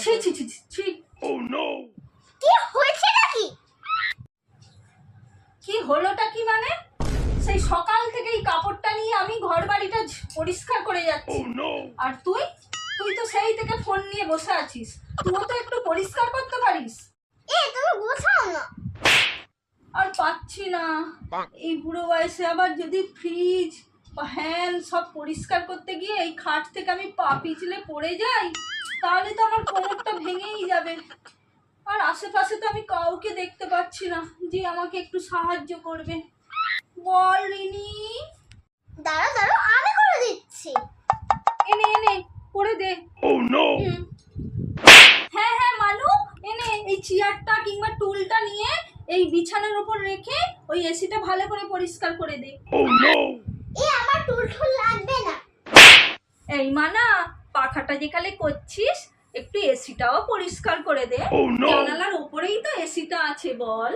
ছি ছি ছি ছি। কি হয়েছে নাকি? কি হলোটা কি মানে? সেই সকাল থেকে এই কাপড়টা নিয়ে আমি ঘর বাড়িটা পরিষ্কার করে যাচ্ছি। আর তুই তুই তো সেই থেকে ফোন নিয়ে বসে আছিস। তুইও তো একটু পরিষ্কার করতে পারিস। তুমি গোছাও না। আর পাচ্ছি না, এই বুড়ো বয়সে আবার যদি ফ্রিজ ফ্যান সব পরিষ্কার করতে গিয়ে এই খাট থেকে আমি পা পিছলে পড়ে যাই, তাহলে তো আমার কোমরটা ভেঙেই যাবে। আর আশেপাশে তো আমি কাউকে দেখতে পাচ্ছি না যে আমাকে একটু সাহায্য করবে। বল রিনি। দাঁড়াও আমি করে দিচ্ছি। এনে এনে করে দে। হ্যাঁ হ্যাঁ মানু, এনে এই চেয়ারটা কিংবা টুলটা নিয়ে এই বিছানার উপর রেখে ওই এসিটা ভালো করে পরিষ্কার করে দে। আমার টুল লাগবে না। এই মানা, পাখাটা যেখানে করছিস একটু এসিটাও পরিষ্কার করে দে। জানালার উপরেই তো এসিটা আছে বল।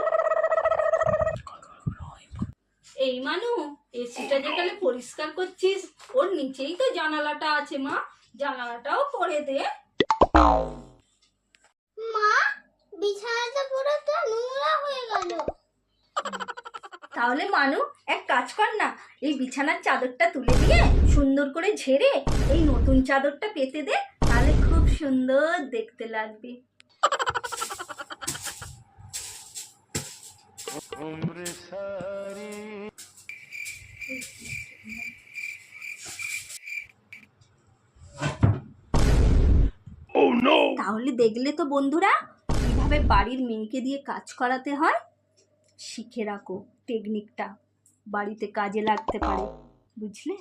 এই মানু, এসিটা যেখানে পরিষ্কার করছিস ওর নিচেই তো জানালাটা আছে মা, জানালাটাও করে দে। মা, বিছানাটা পুরো তো নোংরা হয়ে গেল। তাহলে মানু এক কাজ কর না, এই বিছানার চাদরটা তুলে দিয়ে সুন্দর করে ঝেড়ে এই নতুন চাদরটা পেতে দে, তাহলে খুব সুন্দর দেখতে লাগবে। তাহলে দেখলে তো বন্ধুরা, কিভাবে বাড়ির মেয়েকে দিয়ে কাজ করাতে হয়। শিখে রাখো টেকনিকটা, বাড়িতে কাজে লাগতে পারে, বুঝলে?